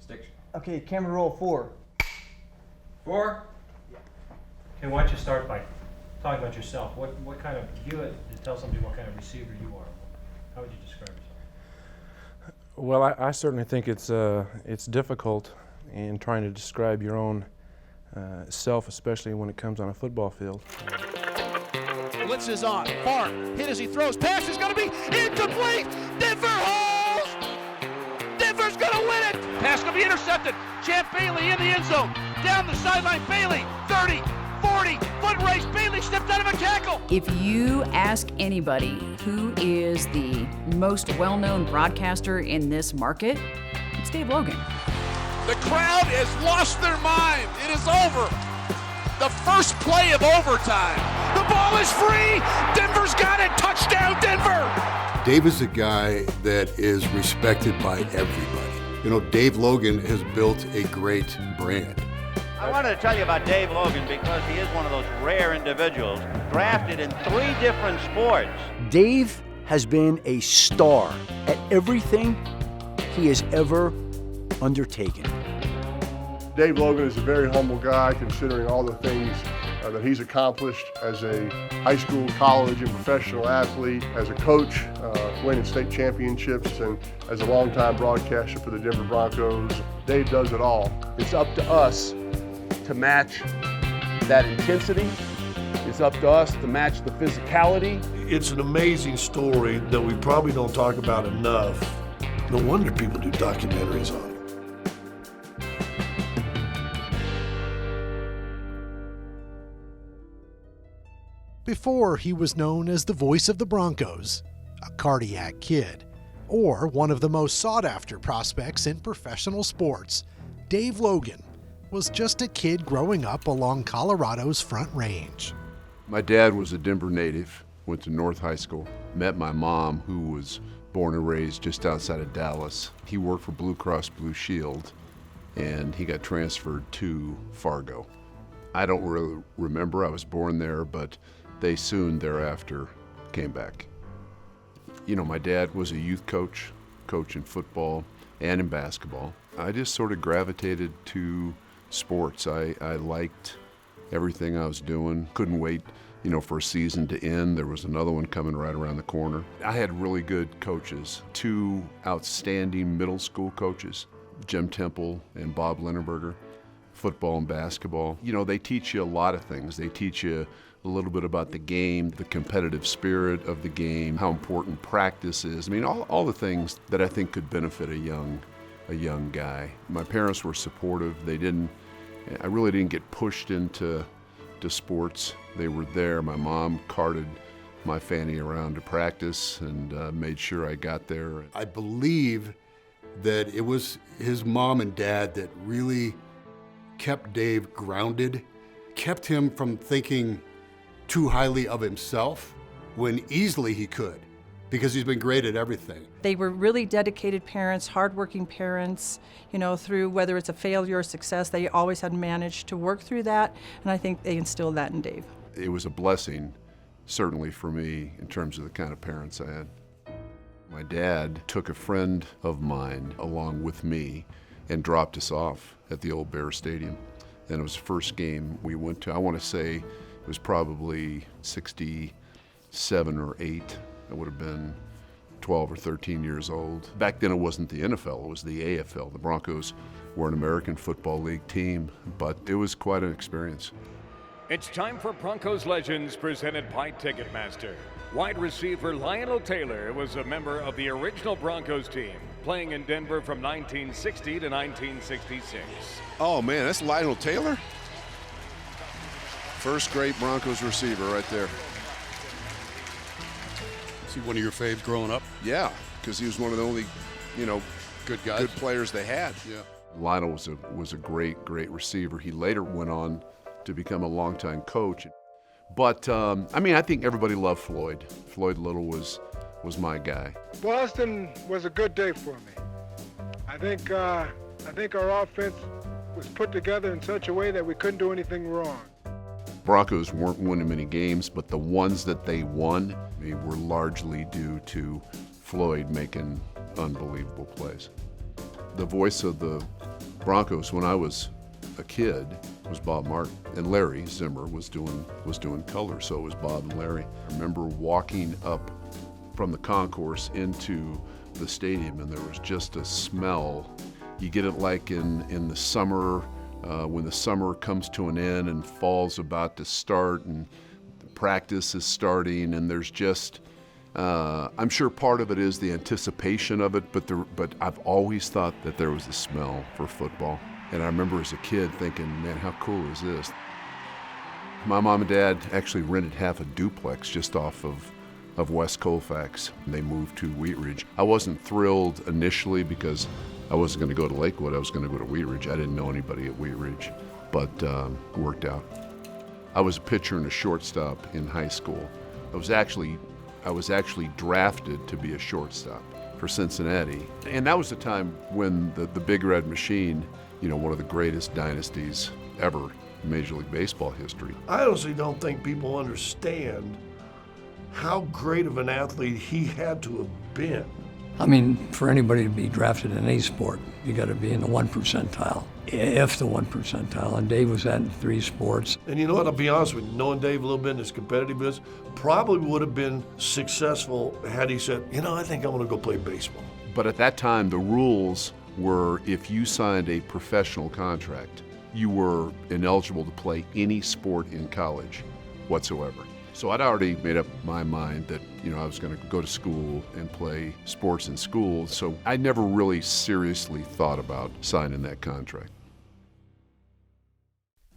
Stick. Okay, camera roll 4. 4. Okay, why don't you start by talking about yourself? What kind of, you tell somebody what kind of receiver you are. How would you describe yourself? Well, I certainly think it's difficult in trying to describe your own self, especially when it comes on a football field. Blitz is on. Far. Hit as he throws. Pass is going to be incomplete. Denver holds. Denver's going to win it. Pass going to be intercepted. Champ Bailey in the end zone. Down the sideline. Bailey. 30, 40. Foot race. Bailey stepped out of a tackle. If you ask anybody who is the most well-known broadcaster in this market, it's Dave Logan. The crowd has lost their mind. It is over. The first play of overtime. The ball is free. Denver's got it. Touchdown, Denver. Dave is a guy that is respected by everybody. You know, Dave Logan has built a great brand. I wanted to tell you about Dave Logan because he is one of those rare individuals drafted in 3 different sports. Dave has been a star at everything he has ever undertaken. Dave Logan is a very humble guy considering all the things that he's accomplished as a high school, college, and professional athlete, as a coach, winning state championships, and as a longtime broadcaster for the Denver Broncos. Dave does it all. It's up to us to match that intensity. It's up to us to match the physicality. It's an amazing story that we probably don't talk about enough. No wonder people do documentaries on it. Before he was known as the voice of the Broncos, a cardiac kid, or one of the most sought-after prospects in professional sports, Dave Logan was just a kid growing up along Colorado's Front Range. My dad was a Denver native, went to North High School, met my mom, who was born and raised just outside of Dallas. He worked for Blue Cross Blue Shield, and he got transferred to Fargo. I don't really remember, I was born there, but they soon thereafter came back. You know, my dad was a youth coach in football and in basketball. I just sort of gravitated to sports. I liked everything I was doing. Couldn't wait, you know, for a season to end. There was another one coming right around the corner. I had really good coaches, 2 outstanding middle school coaches, Jim Temple and Bob Lindenberger, football and basketball. You know, they teach you a lot of things. They teach you a little bit about the game, the competitive spirit of the game, how important practice is. I mean, all the things that I think could benefit a young guy. My parents were supportive. I really didn't get pushed into sports. They were there. My mom carted my Fanny around to practice and made sure I got there. I believe that it was his mom and dad that really kept Dave grounded, kept him from thinking too highly of himself when easily he could, because he's been great at everything. They were really dedicated parents, hardworking parents, you know, through whether it's a failure or success, they always had managed to work through that, and I think they instilled that in Dave. It was a blessing, certainly for me, in terms of the kind of parents I had. My dad took a friend of mine along with me and dropped us off at the old Bear Stadium. And it was the first game we went to. I want to say it was probably 67 or 8. I would have been 12 or 13 years old. Back then it wasn't the NFL, it was the AFL. The Broncos were an American Football League team, but it was quite an experience. It's time for Broncos Legends presented by Ticketmaster. Wide receiver Lionel Taylor was a member of the original Broncos team, playing in Denver from 1960 to 1966. Oh man, that's Lionel Taylor? First great Broncos receiver right there. Is he one of your faves growing up? Yeah, because he was one of the only, you know, good guys, good players they had. Yeah. Lionel was a great receiver. He later went on to become a longtime coach. But, I mean, I think everybody loved Floyd. Floyd Little was my guy. Boston was a good day for me. I think our offense was put together in such a way that we couldn't do anything wrong. Broncos weren't winning many games, but the ones that they won, they were largely due to Floyd making unbelievable plays. The voice of the Broncos, when I was a kid, was Bob Martin, and Larry Zimmer was doing color, so it was Bob and Larry. I remember walking up from the concourse into the stadium, and there was just a smell. You get it like in the summer, when the summer comes to an end and fall's about to start and practice is starting, and there's just, I'm sure part of it is the anticipation of it, but I've always thought that there was a smell for football. And I remember as a kid thinking, man, how cool is this? My mom and dad actually rented half a duplex just off of West Colfax. They moved to Wheat Ridge. I wasn't thrilled initially because I wasn't going to go to Lakewood. I was going to go to Wheat Ridge. I didn't know anybody at Wheat Ridge, but it worked out. I was a pitcher and a shortstop in high school. I was actually drafted to be a shortstop for Cincinnati. And that was the time when the Big Red Machine, one of the greatest dynasties ever in Major League Baseball history. I honestly don't think people understand how great of an athlete he had to have been. I mean, for anybody to be drafted in any sport, you got to be in the 1 percentile, if the 1 percentile, and Dave was that in 3 sports. And you know what, I'll be honest with you, knowing Dave a little bit in his competitiveness, probably would have been successful had he said, I think I'm going to go play baseball. But at that time, the rules were if you signed a professional contract, you were ineligible to play any sport in college whatsoever. So I'd already made up my mind that, I was going to go to school and play sports in school. So I never really seriously thought about signing that contract.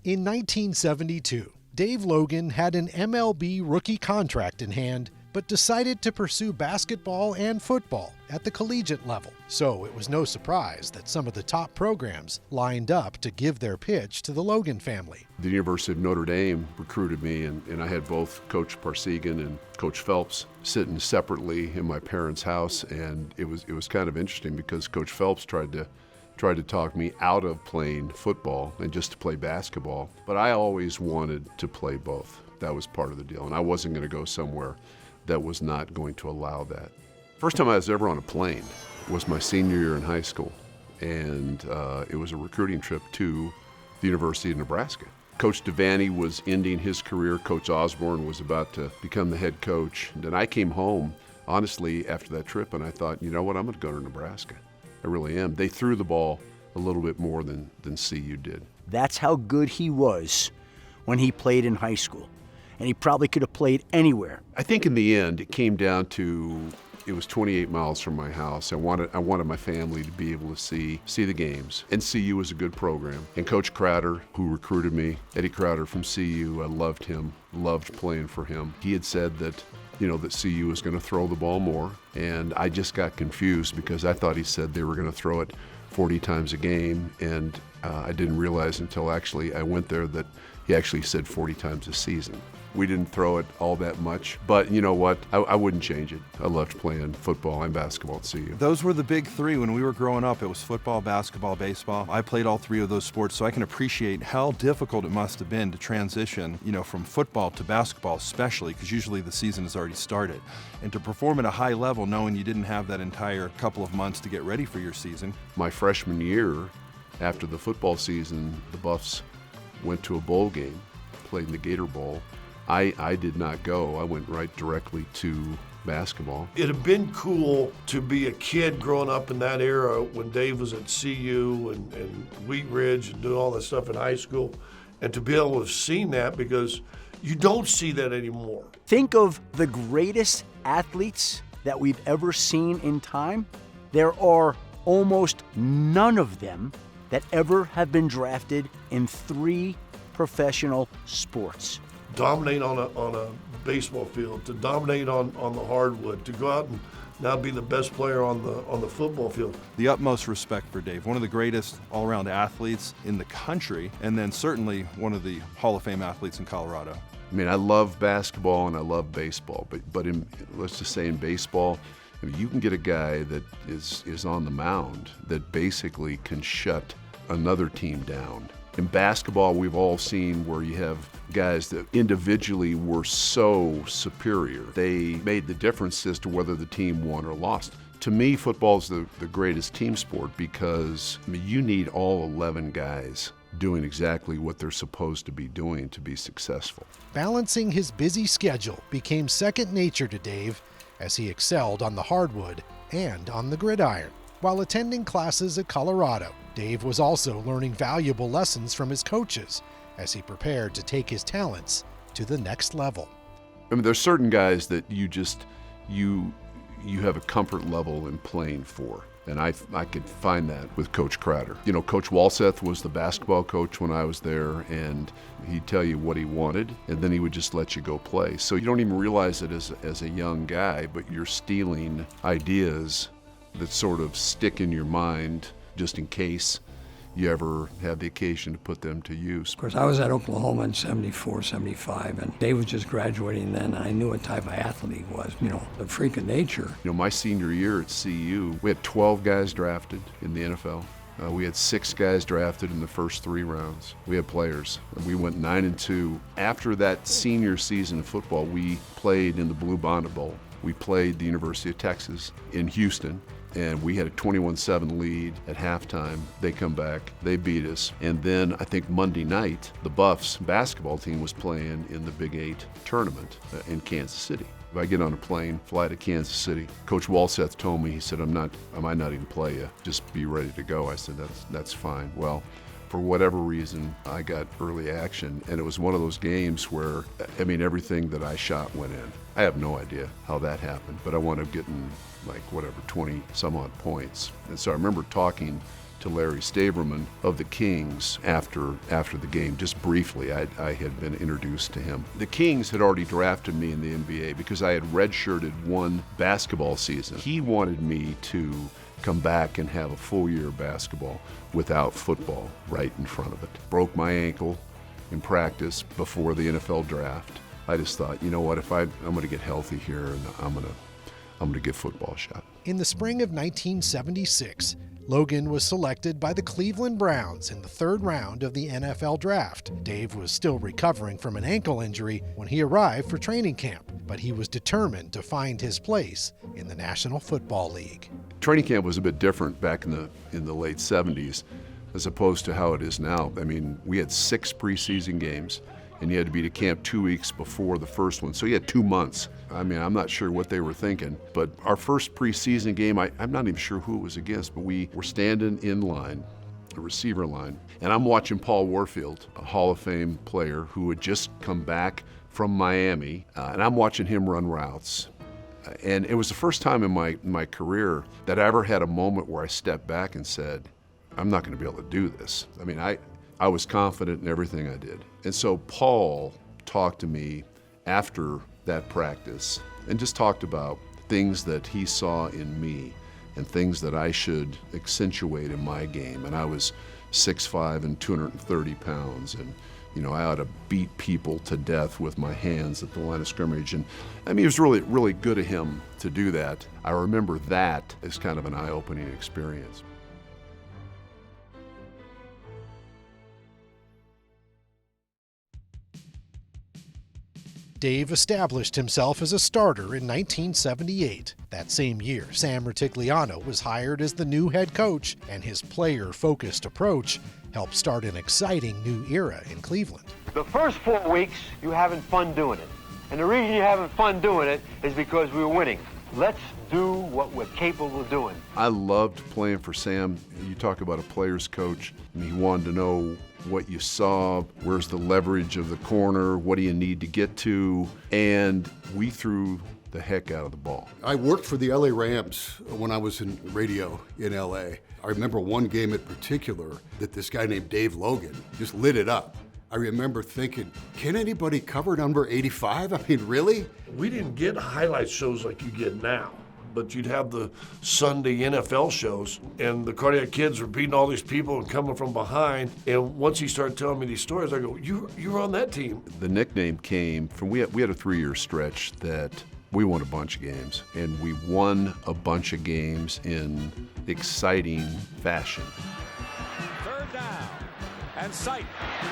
In 1972, Dave Logan had an MLB rookie contract in hand, but decided to pursue basketball and football at the collegiate level. So it was no surprise that some of the top programs lined up to give their pitch to the Logan family. The University of Notre Dame recruited me, and I had both Coach Parsegan and Coach Phelps sitting separately in my parents' house, and it was kind of interesting because Coach Phelps tried to talk me out of playing football and just to play basketball, but I always wanted to play both. That was part of the deal, and I wasn't going to go somewhere that was not going to allow that. First time I was ever on a plane was my senior year in high school, and it was a recruiting trip to the University of Nebraska. Coach Devaney was ending his career. Coach Osborne was about to become the head coach. And then I came home, honestly, after that trip, and I thought, you know what, I'm going to go to Nebraska. I really am. They threw the ball a little bit more than CU did. That's how good he was when he played in high school. And he probably could have played anywhere. I think in the end, it came down to, it was 28 miles from my house. I wanted my family to be able to see the games. And CU was a good program. And Coach Crowder, who recruited me, Eddie Crowder from CU, I loved him, loved playing for him. He had said that, that CU was going to throw the ball more. And I just got confused because I thought he said they were going to throw it 40 times a game. And I didn't realize until actually I went there that he actually said 40 times a season. We didn't throw it all that much, but you know what? I wouldn't change it. I loved playing football and basketball at CU. Those were the big three when we were growing up. It was football, basketball, baseball. I played all 3 of those sports, so I can appreciate how difficult it must have been to transition, from football to basketball, especially because usually the season has already started. And to perform at a high level knowing you didn't have that entire couple of months to get ready for your season. My freshman year, after the football season, the Buffs went to a bowl game, played in the Gator Bowl. I did not go. I went right directly to basketball. It'd have been cool to be a kid growing up in that era when Dave was at CU and Wheat Ridge and doing all that stuff in high school, and to be able to have seen that because you don't see that anymore. Think of the greatest athletes that we've ever seen in time. There are almost none of them that ever have been drafted in 3 professional sports. Dominate on a baseball field, to dominate on the hardwood, to go out and now be the best player on the football field. The utmost respect for Dave, one of the greatest all-around athletes in the country, and then certainly one of the Hall of Fame athletes in Colorado. I mean, I love basketball and I love baseball, but let's just say in baseball, you can get a guy that is on the mound that basically can shut another team down. In basketball, we've all seen where you have guys that individually were so superior. They made the difference as to whether the team won or lost. To me, football is the greatest team sport because you need all 11 guys doing exactly what they're supposed to be doing to be successful. Balancing his busy schedule became second nature to Dave as he excelled on the hardwood and on the gridiron. While attending classes at Colorado, Dave was also learning valuable lessons from his coaches as he prepared to take his talents to the next level. I mean, there's certain guys that you have a comfort level in playing for. And I could find that with Coach Crowder. You know, Coach Walseth was the basketball coach when I was there, and he'd tell you what he wanted, and then he would just let you go play. So you don't even realize it as a young guy, but you're stealing ideas that sort of stick in your mind just in case you ever have the occasion to put them to use. Of course, I was at Oklahoma in 74, 75, and Dave was just graduating then, and I knew what type of athlete he was, you know, the freak of nature. You know, my senior year at CU, we had 12 guys drafted in the NFL. We had 6 guys drafted in the first 3 rounds. We had players. We went 9-2. After that senior season of football, we played in the Blue Bonnet Bowl. We played the University of Texas in Houston, and we had a 21-7 lead at halftime. They come back, they beat us, and then I think Monday night, the Buffs basketball team was playing in the Big 8 tournament in Kansas City. If I get on a plane, fly to Kansas City, Coach Walseth told me, he said, I might not even play you, just be ready to go. I said, that's fine. Well, for whatever reason, I got early action, and it was one of those games where, I mean, everything that I shot went in. I have no idea how that happened, but I wound up getting like 20 some odd points. And so I remember talking to Larry Staverman of the Kings after the game, just briefly. I had been introduced to him. The Kings had already drafted me in the NBA because I had redshirted one basketball season. He wanted me to come back and have a full year of basketball without football right in front of it. Broke my ankle in practice before the NFL draft. I just thought, you know what, if I'm going to get healthy here, and I'm going to give football a shot. In the spring of 1976, Logan was selected by the Cleveland Browns in the 3rd round of the NFL draft. Dave was still recovering from an ankle injury when he arrived for training camp, but he was determined to find his place in the National Football League. Training camp was a bit different back in the late 70s as opposed to how it is now. I mean, we had 6 preseason games, and you had to be to camp 2 weeks before the first one. So you had 2 months. I mean, I'm not sure what they were thinking, but our first preseason game, I'm not even sure who it was against, but we were standing in line, the receiver line, and I'm watching Paul Warfield, a Hall of Fame player who had just come back from Miami, and I'm watching him run routes. And it was the first time in my career that I ever had a moment where I stepped back and said, I'm not going to be able to do this. I mean, I was confident in everything I did. And so Paul talked to me after that practice and just talked about things that he saw in me and things that I should accentuate in my game. And I was 6'5" and 230 pounds, and you know, I ought to beat people to death with my hands at the line of scrimmage. And I mean, it was really, really good of him to do that. I remember that as kind of an eye-opening experience. Dave established himself as a starter in 1978. That same year, Sam Rutigliano was hired as the new head coach, and his player-focused approach helped start an exciting new era in Cleveland. The first 4 weeks, you're having fun doing it. And the reason you're having fun doing it is because we were winning. Let's do what we're capable of doing. I loved playing for Sam. You talk about a player's coach. I mean, he wanted to know what you saw, where's the leverage of the corner, what do you need to get to, and we threw the heck out of the ball. I worked for the LA Rams when I was in radio in LA. I remember one game in particular that this guy named Dave Logan just lit it up. I remember thinking, can anybody cover number 85? I mean, really? We didn't get highlight shows like you get now, but you'd have the Sunday NFL shows, and the Cardiac Kids were beating all these people and coming from behind. And once he started telling me these stories, I go, you were on that team. The nickname came from, we had a 3-year stretch that we won a bunch of games, and we won a bunch of games in exciting fashion. 3rd down. And Sight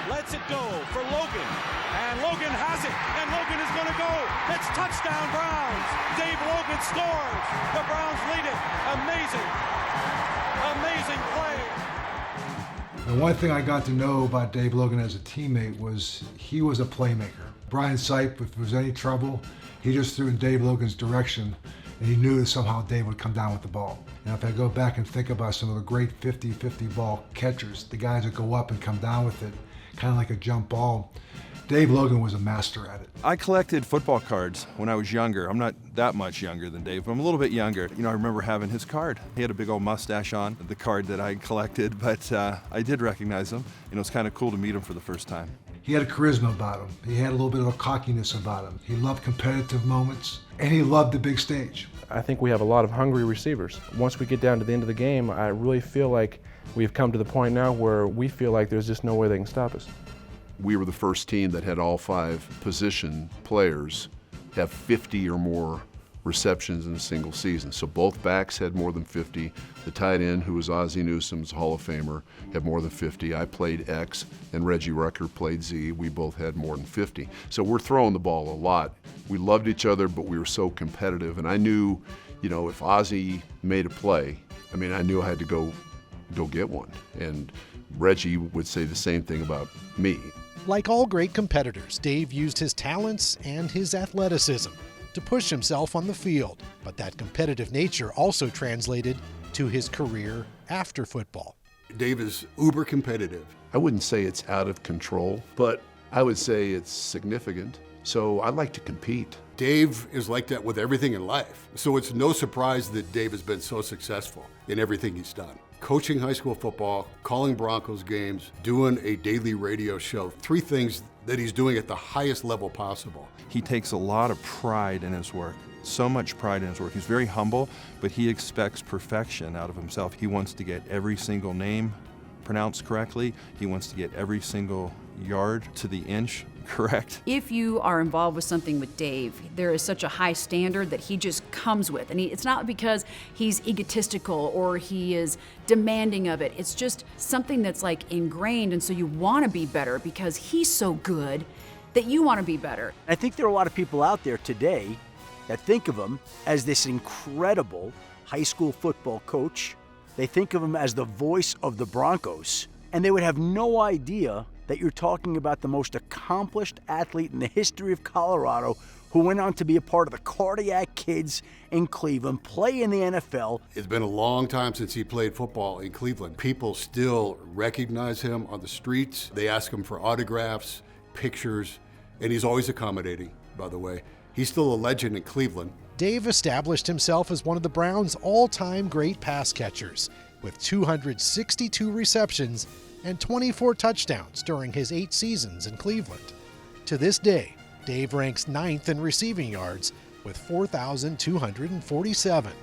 lets it go for Logan. And Logan has it. And Logan is going to go. It's touchdown Browns. Dave Logan scores. The Browns lead it. Amazing. Amazing play. The one thing I got to know about Dave Logan as a teammate was he was a playmaker. Brian Sipe, if there was any trouble, he just threw in Dave Logan's direction, and he knew that somehow Dave would come down with the ball. And if I go back and think about some of the great 50-50 ball catchers, the guys that go up and come down with it, kind of like a jump ball, Dave Logan was a master at it. I collected football cards when I was younger. I'm not that much younger than Dave, but I'm a little bit younger. You know, I remember having his card. He had a big old mustache on, the card that I collected, but I did recognize him, and it was kind of cool to meet him for the first time. He had a charisma about him. He had a little bit of a cockiness about him. He loved competitive moments, and he loved the big stage. I think we have a lot of hungry receivers. Once we get down to the end of the game, I really feel like we've come to the point now where we feel like there's just no way they can stop us. We were the first team that had all 5 position players have 50 or more receptions in a single season. So both backs had more than 50. The tight end, who was Ozzie Newsome's Hall of Famer, had more than 50. I played X, and Reggie Rucker played Z. We both had more than 50. So we're throwing the ball a lot. We loved each other, but we were so competitive. And I knew, you know, if Ozzie made a play, I mean, I knew I had to go get one. And Reggie would say the same thing about me. Like all great competitors, Dave used his talents and his athleticism to push himself on the field, but that competitive nature also translated to his career after football. Dave is uber competitive. I wouldn't say it's out of control, but I would say it's significant. So I like to compete. Dave is like that with everything in life. So it's no surprise that Dave has been so successful in everything he's done. Coaching high school football, calling Broncos games, doing a daily radio show, 3 things that he's doing at the highest level possible. He takes a lot of pride in his work, so much pride in his work. He's very humble, but he expects perfection out of himself. He wants to get every single name pronounced correctly. He wants to get every single yard to the inch correct. If you are involved with something with Dave, there is such a high standard that he just comes with. And it's not because he's egotistical or he is demanding of it. It's just something that's like ingrained, and so you want to be better because he's so good that you want to be better. I think there are a lot of people out there today that think of him as this incredible high school football coach. They think of him as the voice of the Broncos, and they would have no idea that you're talking about the most accomplished athlete in the history of Colorado who went on to be a part of the Cardiac Kids in Cleveland, play in the NFL. It's been a long time since he played football in Cleveland. People still recognize him on the streets. They ask him for autographs, pictures, and he's always accommodating, by the way. He's still a legend in Cleveland. Dave established himself as one of the Browns' all-time great pass catchers with 262 receptions and 24 touchdowns during his 8 seasons in Cleveland. To this day, Dave ranks 9th in receiving yards with 4,247.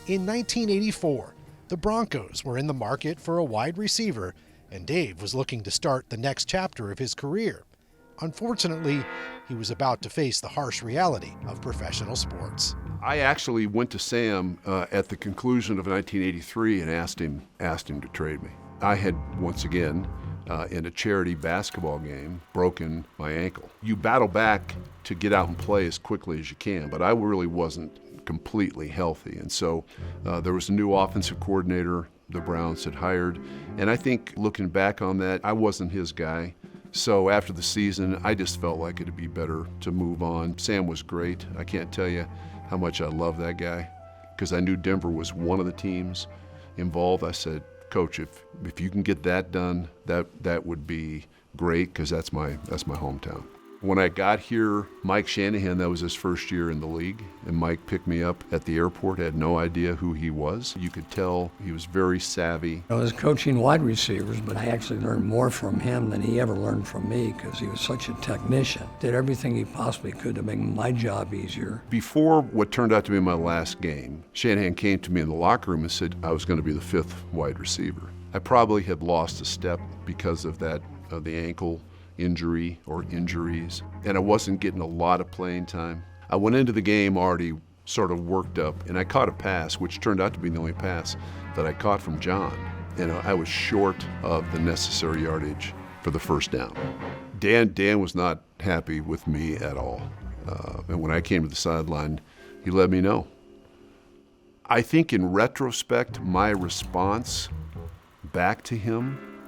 In 1984, the Broncos were in the market for a wide receiver, and Dave was looking to start the next chapter of his career. Unfortunately, he was about to face the harsh reality of professional sports. I actually went to Sam at the conclusion of 1983 and asked him to trade me. I had, once again, in a charity basketball game, broken my ankle. You battle back to get out and play as quickly as you can, but I really wasn't completely healthy. And so there was a new offensive coordinator the Browns had hired, and I think looking back on that, I wasn't his guy. So after the season, I just felt like it'd be better to move on. Sam was great. I can't tell you how much I love that guy, because I knew Denver was one of the teams involved. I said, Coach, if you can get that done, that would be great, because that's my hometown. When I got here, Mike Shanahan, that was his first year in the league, and Mike picked me up at the airport. I had no idea who he was. You could tell he was very savvy. I was coaching wide receivers, but I actually learned more from him than he ever learned from me, because he was such a technician. Did everything he possibly could to make my job easier. Before what turned out to be my last game, Shanahan came to me in the locker room and said I was going to be the 5th wide receiver. I probably had lost a step because of that, the ankle injury or injuries, and I wasn't getting a lot of playing time. I went into the game already sort of worked up, and I caught a pass, which turned out to be the only pass that I caught from John. and I was short of the necessary yardage for the first down. Dan was not happy with me at all. And when I came to the sideline, he let me know. I think in retrospect, my response back to him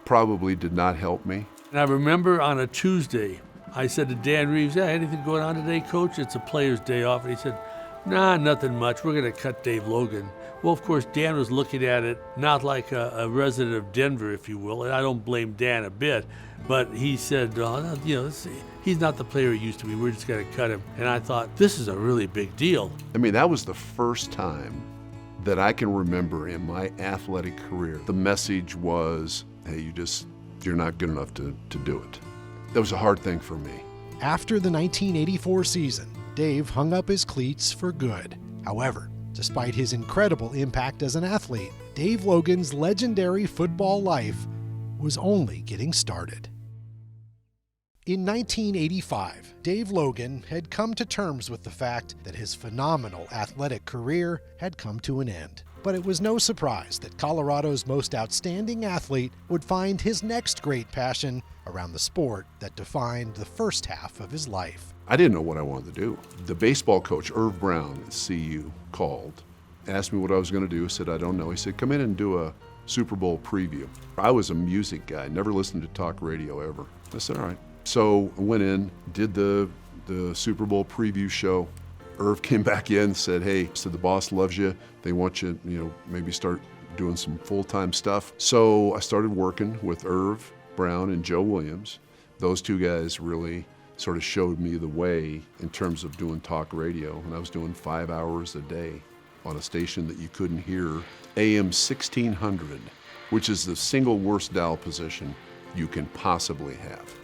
probably did not help me. And I remember on a Tuesday, I said to Dan Reeves, "Yeah, anything going on today, Coach? It's a player's day off." And he said, "Nah, nothing much. We're going to cut Dave Logan." Well, of course, Dan was looking at it not like a resident of Denver, if you will, and I don't blame Dan a bit, but he said, he's not the player he used to be. We're just going to cut him. And I thought, this is a really big deal. I mean, that was the first time that I can remember in my athletic career. The message was, hey, you're not good enough to do it. That was a hard thing for me. After the 1984 season, Dave hung up his cleats for good. However, despite his incredible impact as an athlete, Dave Logan's legendary football life was only getting started. In 1985, Dave Logan had come to terms with the fact that his phenomenal athletic career had come to an end. But it was no surprise that Colorado's most outstanding athlete would find his next great passion around the sport that defined the first half of his life. I didn't know what I wanted to do. The baseball coach, Irv Brown at CU, called, asked me what I was going to do. I said, I don't know. He said, come in and do a Super Bowl preview. I was a music guy, never listened to talk radio ever. I said, all right. So I went in, did the Super Bowl preview show. Irv came back in and said, hey, said the boss loves you. They want you, maybe start doing some full-time stuff. So I started working with Irv Brown and Joe Williams. Those two guys really sort of showed me the way in terms of doing talk radio. And I was doing 5 hours a day on a station that you couldn't hear, AM 1600, which is the single worst dial position you can possibly have.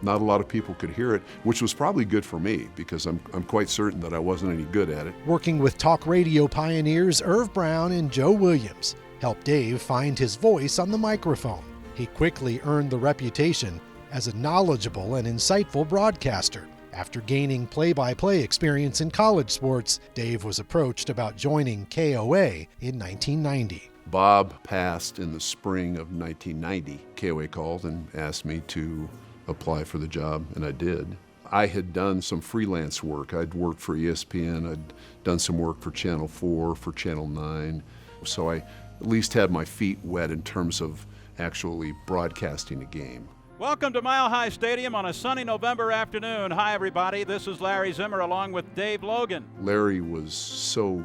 Not a lot of people could hear it, which was probably good for me because I'm quite certain that I wasn't any good at it. Working with talk radio pioneers Irv Brown and Joe Williams helped Dave find his voice on the microphone. He quickly earned the reputation as a knowledgeable and insightful broadcaster. After gaining play-by-play experience in college sports, Dave was approached about joining KOA in 1990. Bob passed in the spring of 1990. KOA called and asked me to apply for the job, and I did. I had done some freelance work. I'd worked for ESPN. I'd done some work for Channel 4, for Channel 9. So I at least had my feet wet in terms of actually broadcasting a game. Welcome to Mile High Stadium on a sunny November afternoon. Hi, everybody. This is Larry Zimmer along with Dave Logan. Larry was so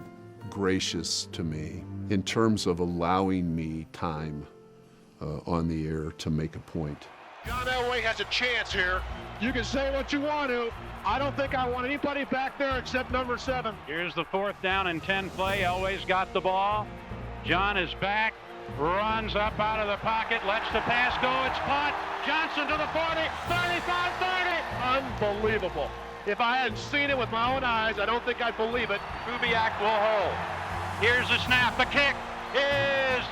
gracious to me in terms of allowing me time on the air to make a point. John Elway has a chance here. You can say what you want to. I don't think I want anybody back there except number 7. Here's the 4th down and 10 play. Elway's got the ball. John is back. Runs up out of the pocket, lets the pass go, it's caught. Johnson to the 40, 35, 30. Unbelievable. If I hadn't seen it with my own eyes, I don't think I'd believe it. Kubiak will hold. Here's the snap, the kick is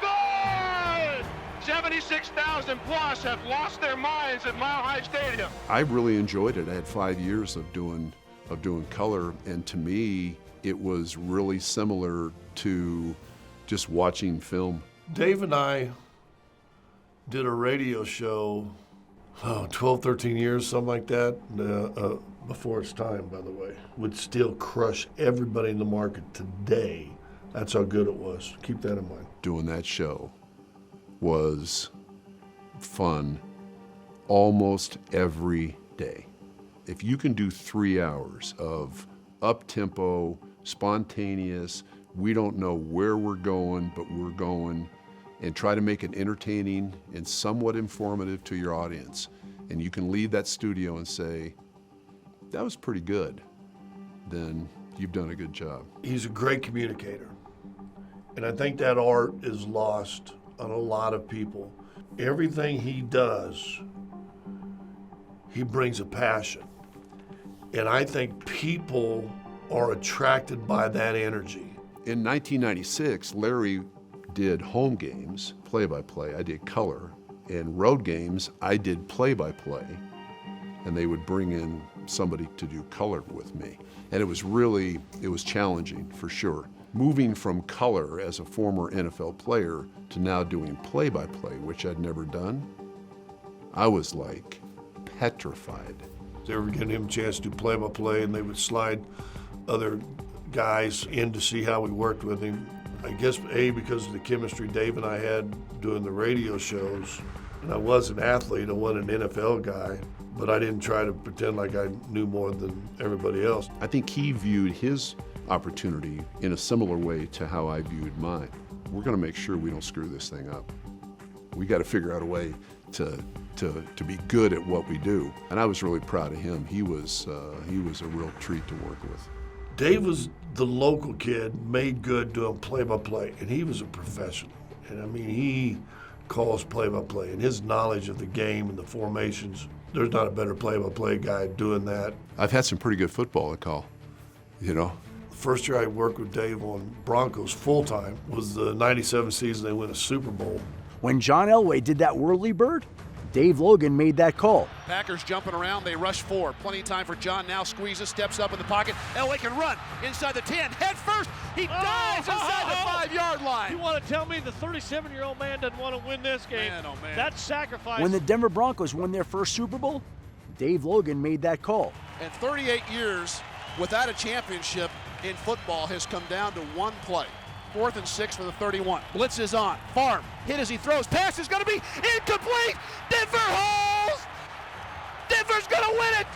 good! 76,000 plus have lost their minds at Mile High Stadium. I really enjoyed it. I had 5 years of doing color, and to me, it was really similar to just watching film. Dave and I did a radio show 12, 13 years, something like that, before its time, by the way. Would still crush everybody in the market today. That's how good it was. Keep that in mind. Doing that show was fun almost every day. If you can do 3 hours of up-tempo, spontaneous, we don't know where we're going, but we're going, and try to make it entertaining and somewhat informative to your audience. And you can leave that studio and say, that was pretty good, then you've done a good job. He's a great communicator. And I think that art is lost on a lot of people. Everything he does, he brings a passion. And I think people are attracted by that energy. In 1996, Larry did home games, play-by-play. I did color. And road games, I did play-by-play. And they would bring in somebody to do color with me. And it was challenging, for sure. Moving from color as a former NFL player to now doing play-by-play, which I'd never done, I was like petrified. They were giving him a chance to do play-by-play, and they would slide other guys in to see how we worked with him. I guess, because of the chemistry Dave and I had doing the radio shows. And I was an athlete, I wasn't an NFL guy, but I didn't try to pretend like I knew more than everybody else. I think he viewed his opportunity in a similar way to how I viewed mine. We're going to make sure we don't screw this thing up. We got to figure out a way to be good at what we do. And I was really proud of him. He was a real treat to work with. Dave was the local kid, made good doing play-by-play, and he was a professional. And I mean, he calls play-by-play, and his knowledge of the game and the formations, there's not a better play-by-play guy doing that. I've had some pretty good football to call, you know. The first year I worked with Dave on Broncos full-time was the '97 season. They won a Super Bowl. When John Elway did that whirly bird, Dave Logan made that call. Packers jumping around, they rush forward. Plenty of time for John, now squeezes, steps up in the pocket. Elway can run inside the 10, head first. He dives inside the 5-yard line. You want to tell me the 37-year-old man doesn't want to win this game? Man, oh man. That's sacrifice. When the Denver Broncos won their first Super Bowl, Dave Logan made that call. And 38 years without a championship in football has come down to one play. 4th and 6 for the 31. Blitz is on. Farm hit as he throws. Pass is going to be incomplete. Denver holds. Denver's going to win it.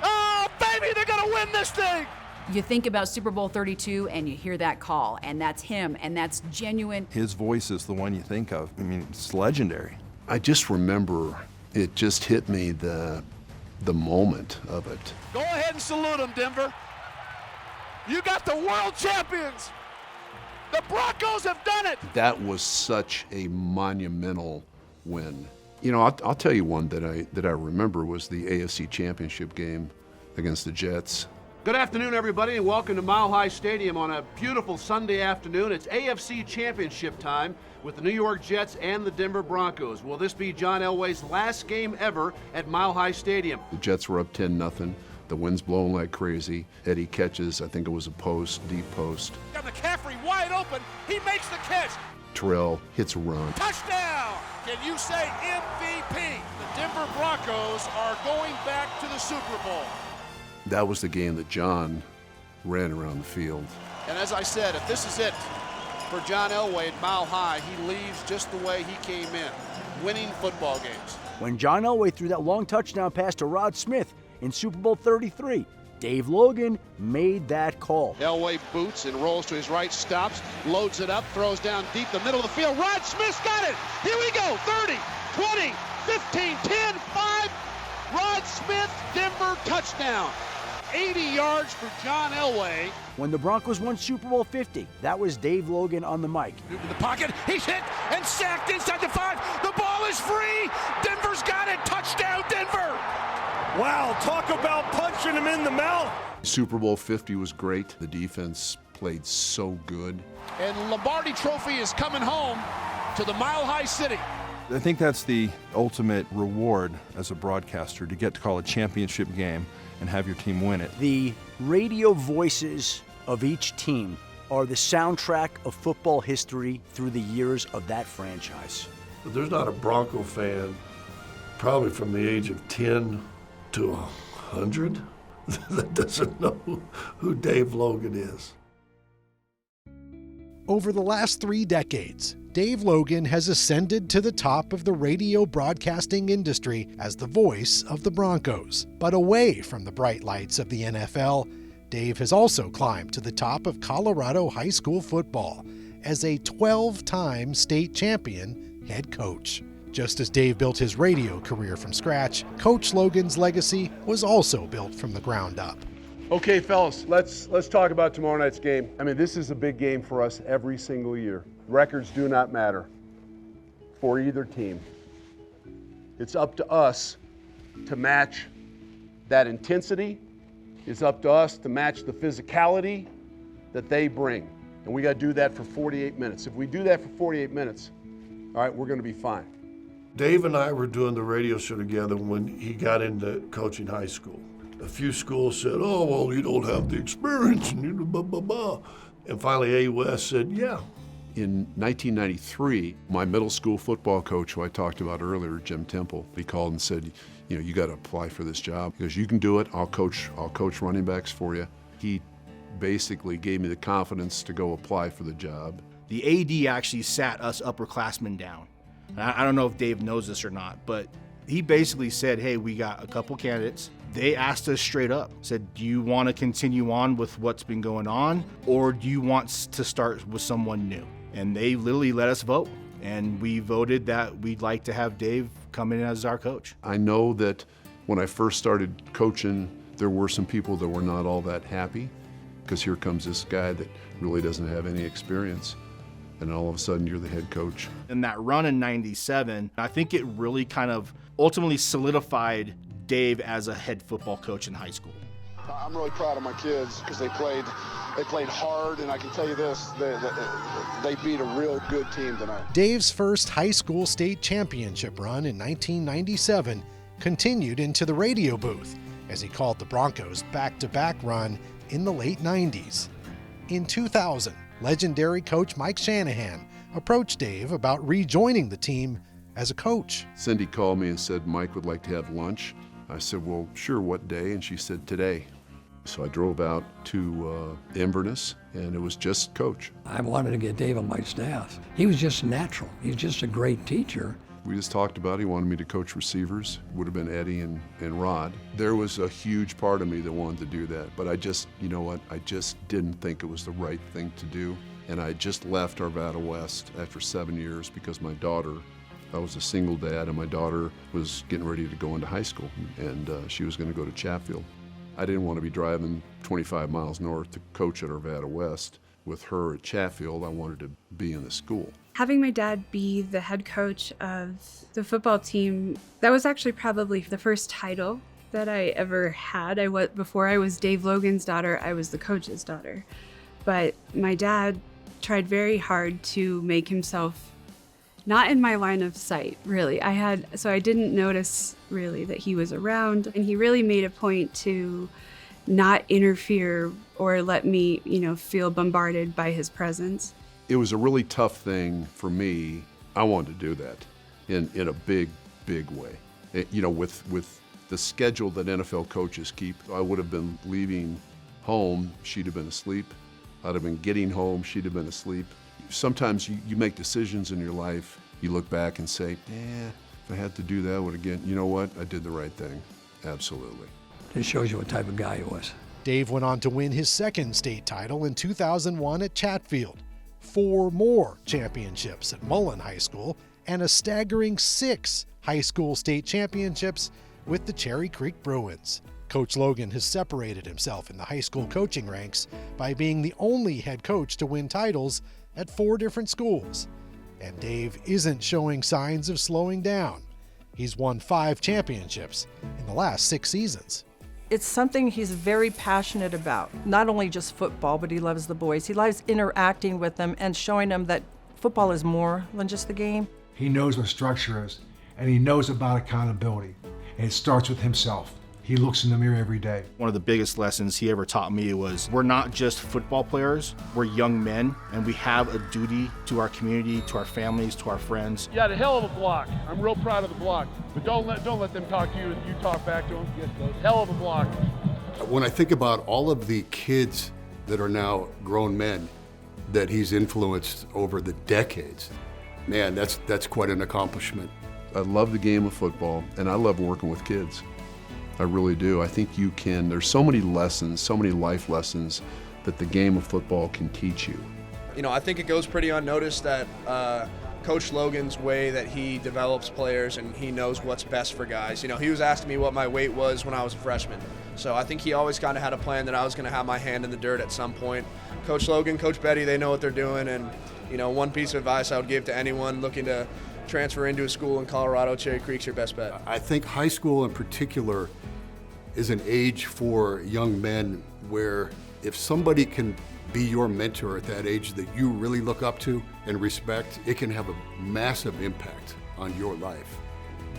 Oh, baby, they're going to win this thing. You think about Super Bowl 32 and you hear that call, and that's him, and that's genuine. His voice is the one you think of. I mean, it's legendary. I just remember it just hit me the moment of it. Go ahead and salute them, Denver. You got the world champions. The Broncos have done it. That was such a monumental win. You know, I'll tell you one that I remember was the AFC Championship game against the Jets. Good afternoon, everybody, and welcome to Mile High Stadium on a beautiful Sunday afternoon. It's AFC Championship time with the New York Jets and the Denver Broncos. Will this be John Elway's last game ever at Mile High Stadium? The Jets were up 10-0. The wind's blowing like crazy. Eddie catches, I think it was a post, deep post. Got McCaffrey wide open. He makes the catch. Terrell hits a run. Touchdown! Can you say MVP? The Denver Broncos are going back to the Super Bowl. That was the game that John ran around the field. And as I said, if this is it for John Elway at Mile High, he leaves just the way he came in, winning football games. When John Elway threw that long touchdown pass to Rod Smith in Super Bowl 33, Dave Logan made that call. Elway boots and rolls to his right, stops, loads it up, throws down deep the middle of the field. Rod Smith's got it. Here we go. 30, 20, 15, 10, 5. Rod Smith, Denver touchdown. 80 yards for John Elway. When the Broncos won Super Bowl 50, that was Dave Logan on the mic. In the pocket, he's hit and sacked inside the 5. The ball is free. Denver's got it. Touchdown, Denver. Wow, talk about punching him in the mouth. Super Bowl 50 was great. The defense played so good. And Lombardi Trophy is coming home to the Mile High City. I think that's the ultimate reward as a broadcaster, to get to call a championship game and have your team win it. The radio voices of each team are the soundtrack of football history through the years of that franchise. But there's not a Bronco fan, probably from the age of 10 to 100, that doesn't know who Dave Logan is. Over the last 3 decades, Dave Logan has ascended to the top of the radio broadcasting industry as the voice of the Broncos. But away from the bright lights of the NFL, Dave has also climbed to the top of Colorado high school football as a 12-time state champion head coach. Just as Dave built his radio career from scratch, Coach Logan's legacy was also built from the ground up. Okay, fellas, let's talk about tomorrow night's game. I mean, this is a big game for us every single year. Records do not matter for either team. It's up to us to match that intensity. It's up to us to match the physicality that they bring. And we got to do that for 48 minutes. If we do that for 48 minutes, all right, we're going to be fine. Dave and I were doing the radio show together when he got into coaching high school. a few schools said, oh, well, you don't have the experience, and you blah, blah, blah. And finally, AUS said, yeah. In 1993, my middle school football coach, who I talked about earlier, Jim Temple, he called and said, you know, you got to apply for this job. He goes, you can do it. I'll coach running backs for you. He basically gave me the confidence to go apply for the job. The AD actually sat us upperclassmen down. I don't know if Dave knows this or not, but he basically said, hey, we got a couple candidates. They asked us straight up, said, do you want to continue on with what's been going on, or do you want to start with someone new? And they literally let us vote, and we voted that we'd like to have Dave come in as our coach. I know that when I first started coaching, there were some people that were not all that happy, because here comes this guy that really doesn't have any experience, and all of a sudden you're the head coach. In that run in '97, I think it really kind of ultimately solidified Dave as a head football coach in high school. I'm really proud of my kids because they played hard, and I can tell you this, they beat a real good team tonight. Dave's first high school state championship run in 1997 continued into the radio booth as he called the Broncos' back-to-back run in the late 90s. In 2000, legendary coach Mike Shanahan approached Dave about rejoining the team as a coach. Cindy called me and said Mike would like to have lunch. I said, well, sure, what day? And she said, today. So I drove out to Inverness, and it was just coach. I wanted to get Dave on my staff. He was just natural. He was just a great teacher. We just talked about it. He wanted me to coach receivers. Would have been Eddie and Rod. There was a huge part of me that wanted to do that, but I just, you know what, I just didn't think it was the right thing to do. And I just left Arvada West after 7 years because my daughter, I was a single dad, and my daughter was getting ready to go into high school, and she was going to go to Chatfield. I didn't want to be driving 25 miles north to coach at Arvada West with her at Chatfield. I wanted to be in the school. Having my dad be the head coach of the football team, that was actually probably the first title that I ever had. Before I was Dave Logan's daughter, I was the coach's daughter. But my dad tried very hard to make himself not in my line of sight, really. So I didn't notice really that he was around, and he really made a point to not interfere or let me, feel bombarded by his presence. It was a really tough thing for me. I wanted to do that in a big, big way. With the schedule that NFL coaches keep, I would have been leaving home, she'd have been asleep. I'd have been getting home, she'd have been asleep. Sometimes you make decisions in your life, you look back and say, if I had to do that again, you know what? I did the right thing. Absolutely. It shows you what type of guy he was. Dave went on to win his second state title in 2001 at Chatfield, 4 more championships at Mullen High School, and a staggering 6 high school state championships with the Cherry Creek Bruins. Coach Logan has separated himself in the high school coaching ranks by being the only head coach to win titles at 4 different schools. And Dave isn't showing signs of slowing down. He's won 5 championships in the last 6 seasons. It's something he's very passionate about. Not only just football, but he loves the boys. He loves interacting with them and showing them that football is more than just the game. He knows what structure is, and he knows about accountability. And it starts with himself. He looks in the mirror every day. One of the biggest lessons he ever taught me was we're not just football players, we're young men, and we have a duty to our community, to our families, to our friends. You had a hell of a block. I'm real proud of the block. But don't let them talk to you and you talk back to them. Hell of a block. When I think about all of the kids that are now grown men that he's influenced over the decades, man, that's quite an accomplishment. I love the game of football, and I love working with kids. I really do. I think there's so many lessons, so many life lessons that the game of football can teach you. I think it goes pretty unnoticed that Coach Logan's way that he develops players and he knows what's best for guys. He was asking me what my weight was when I was a freshman. So I think he always kind of had a plan that I was going to have my hand in the dirt at some point. Coach Logan, Coach Betty, they know what they're doing. And, one piece of advice I would give to anyone looking to transfer into a school in Colorado, Cherry Creek's your best bet. I think high school in particular is an age for young men where if somebody can be your mentor at that age that you really look up to and respect, it can have a massive impact on your life.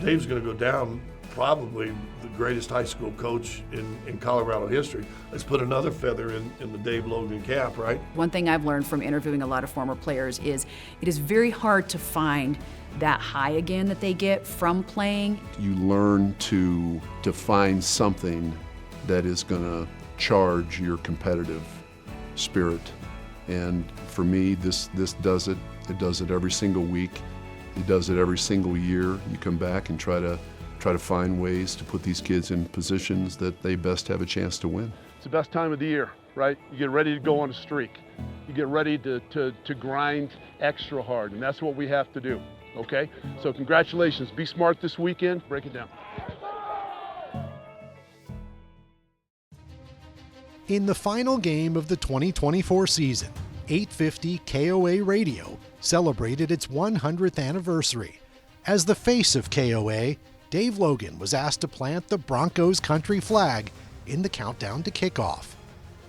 Dave's going to go down probably the greatest high school coach in Colorado history. Let's put another feather in the Dave Logan cap, right? One thing I've learned from interviewing a lot of former players is it is very hard to find that high again that they get from playing. You learn to find something that is going to charge your competitive spirit. And for me, this does it. It does it every single week. It does it every single year. You come back and try to find ways to put these kids in positions that they best have a chance to win. It's the best time of the year, right? You get ready to go on a streak. You get ready to grind extra hard, and that's what we have to do, okay? So congratulations. Be smart this weekend. Break it down. In the final game of the 2024 season, 850 KOA Radio celebrated its 100th anniversary. As the face of KOA, Dave Logan was asked to plant the Broncos country flag in the countdown to kickoff,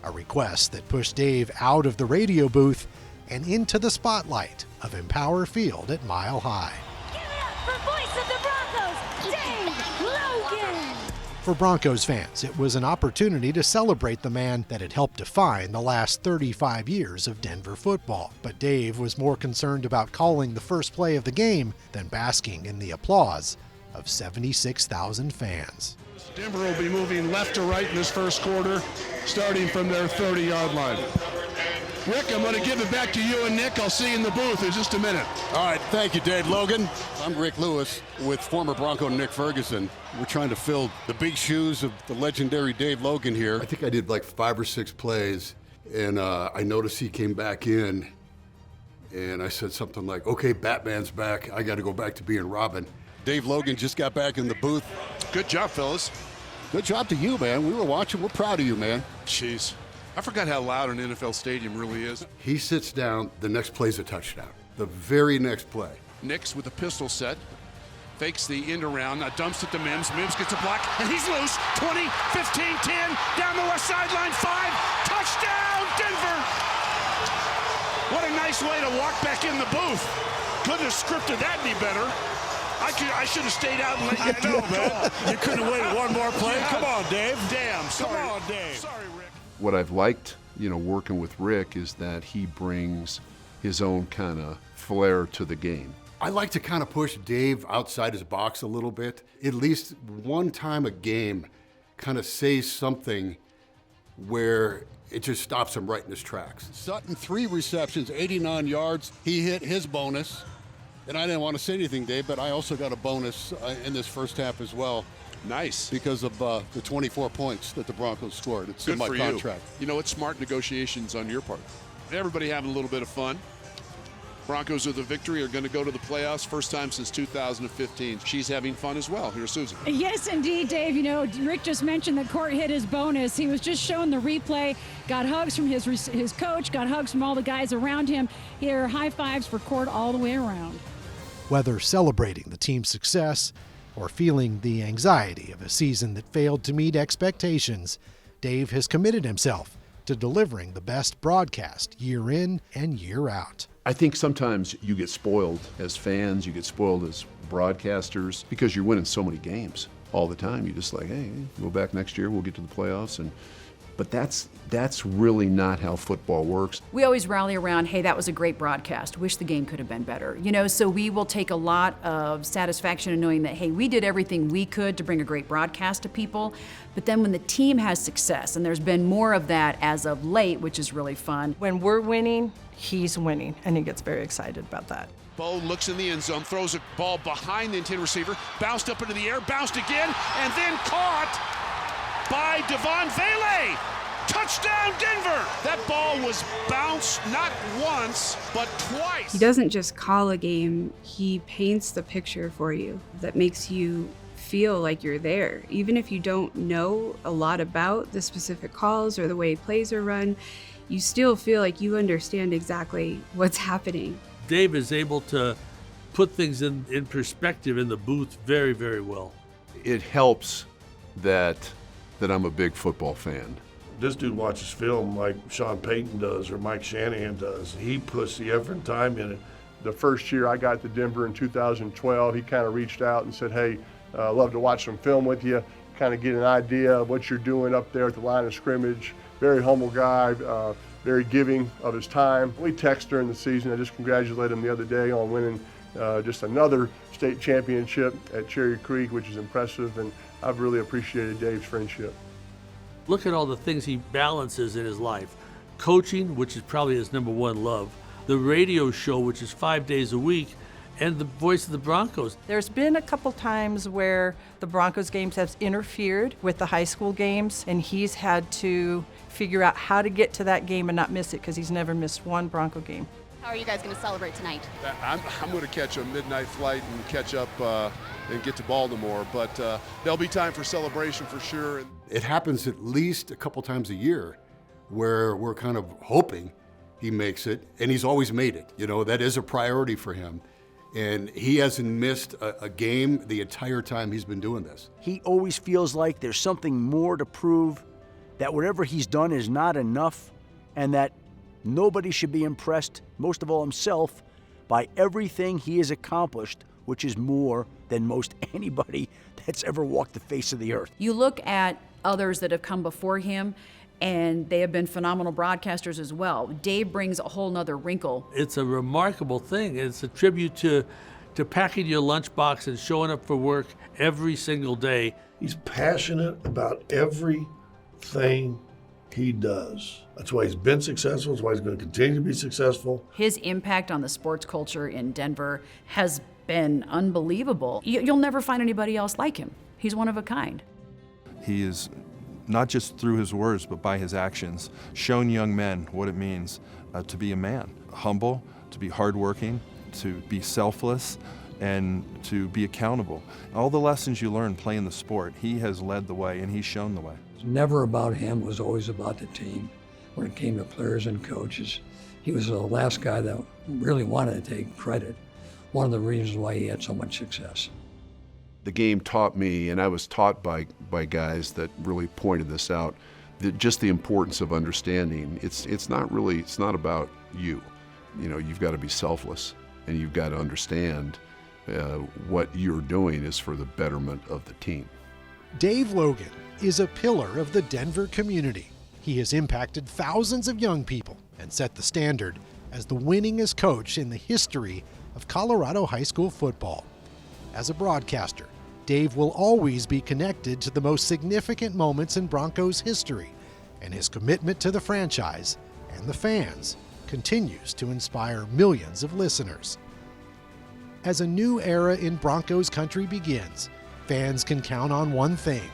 a request that pushed Dave out of the radio booth and into the spotlight of Empower Field at Mile High. Give it up for voice of the Broncos, Dave Logan! For Broncos fans, it was an opportunity to celebrate the man that had helped define the last 35 years of Denver football. But Dave was more concerned about calling the first play of the game than basking in the applause of 76,000 fans. Denver will be moving left to right in this first quarter, starting from their 30-yard line. Rick, I'm going to give it back to you and Nick. I'll see you in the booth in just a minute. All right, thank you, Dave Logan. I'm Rick Lewis with former Bronco Nick Ferguson. We're trying to fill the big shoes of the legendary Dave Logan here. I think I did like 5 or 6 plays, and I noticed he came back in, and I said something like, okay, Batman's back. I got to go back to being Robin. Dave Logan just got back in the booth. Good job, fellas. Good job to you, man. We were watching. We're proud of you, man. Jeez. I forgot how loud an NFL stadium really is. He sits down. The next play's a touchdown. The very next play. Nix with a pistol set. Fakes the end around, dumps it to Mims. Mims gets a block, and he's loose. 20, 15, 10, down the left sideline, 5. Touchdown, Denver! What a nice way to walk back in the booth. Couldn't have scripted that any better. I should have stayed out and let you know, man. You couldn't have waited one more play? Come on, Dave. Damn, sorry. Come on, Dave. Sorry, Rick. What I've liked, working with Rick is that he brings his own kind of flair to the game. I like to kind of push Dave outside his box a little bit. At least one time a game, kind of say something where it just stops him right in his tracks. Sutton, 3 receptions, 89 yards. He hit his bonus. And I didn't want to say anything, Dave, but I also got a bonus in this first half as well. Nice. Because of the 24 points that the Broncos scored. It's in my contract. You know, it's smart negotiations on your part. Everybody having a little bit of fun. Broncos with a victory are going to go to the playoffs, first time since 2015. She's having fun as well. Here's Susan. Yes, indeed, Dave. Rick just mentioned that Court hit his bonus. He was just showing the replay, got hugs from his coach, got hugs from all the guys around him. Here, high fives for Court all the way around. Whether celebrating the team's success or feeling the anxiety of a season that failed to meet expectations, Dave has committed himself to delivering the best broadcast year in and year out. I think sometimes you get spoiled as fans, you get spoiled as broadcasters because you're winning so many games all the time. You're just like, hey, go back next year, we'll get to the playoffs. But that's really not how football works. We always rally around, hey, that was a great broadcast. Wish the game could have been better. So we will take a lot of satisfaction in knowing that, hey, we did everything we could to bring a great broadcast to people. But then when the team has success, and there's been more of that as of late, which is really fun. When we're winning, he's winning, and he gets very excited about that. Bo looks in the end zone, throws a ball behind the intended receiver, bounced up into the air, bounced again, and then caught by Devon Vele. Touchdown, Denver! That ball was bounced not once, but twice. He doesn't just call a game, he paints the picture for you that makes you feel like you're there. Even if you don't know a lot about the specific calls or the way plays are run, you still feel like you understand exactly what's happening. Dave is able to put things in perspective in the booth very, very well. It helps that I'm a big football fan. This dude watches film like Sean Payton does or Mike Shanahan does. He puts the effort and time in it. The first year I got to Denver in 2012, he kind of reached out and said, hey, Love to watch some film with you, kind of get an idea of what you're doing up there at the line of scrimmage. Very humble guy, very giving of his time. We text during the season. I just congratulated him the other day on winning just another state championship at Cherry Creek, which is impressive, and I've really appreciated Dave's friendship. Look at all the things he balances in his life. Coaching, which is probably his number one love, the radio show, which is 5 days a week, and the voice of the Broncos. There's been a couple times where the Broncos games have interfered with the high school games, and he's had to figure out how to get to that game and not miss it because he's never missed one Bronco game. How are you guys going to celebrate tonight? I'm going to catch a midnight flight and catch up and get to Baltimore, but there'll be time for celebration for sure. It happens at least a couple times a year where we're kind of hoping he makes it, and he's always made it. You know, that is a priority for him. And he hasn't missed a game the entire time he's been doing this. He always feels like there's something more to prove, that whatever he's done is not enough, and that nobody should be impressed, most of all himself, by everything he has accomplished, which is more than most anybody that's ever walked the face of the earth. You look at others that have come before him, and they have been phenomenal broadcasters as well. Dave brings a whole nother wrinkle. It's a remarkable thing. It's a tribute to packing your lunchbox and showing up for work every single day. He's passionate about everything he does. That's why he's been successful. That's why he's going to continue to be successful. His impact on the sports culture in Denver has been unbelievable. You'll never find anybody else like him. He's one of a kind. He is, not just through his words, but by his actions, shown young men what it means to be a man. Humble, to be hardworking, to be selfless, and to be accountable. All the lessons you learn playing the sport, he has led the way and he's shown the way. It was never about him, it was always about the team. When it came to players and coaches, he was the last guy that really wanted to take credit. One of the reasons why he had so much success. The game taught me, and I was taught by guys that really pointed this out, that just the importance of understanding. It's not about you. You know, you've got to be selfless, and you've got to understand what you're doing is for the betterment of the team. Dave Logan is a pillar of the Denver community. He has impacted thousands of young people and set the standard as the winningest coach in the history of Colorado high school football. As a broadcaster, Dave will always be connected to the most significant moments in Broncos history, and his commitment to the franchise and the fans continues to inspire millions of listeners. As a new era in Broncos country begins, fans can count on one thing: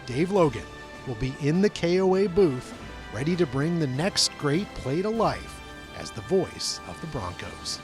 Dave Logan will be in the KOA booth, ready to bring the next great play to life as the voice of the Broncos.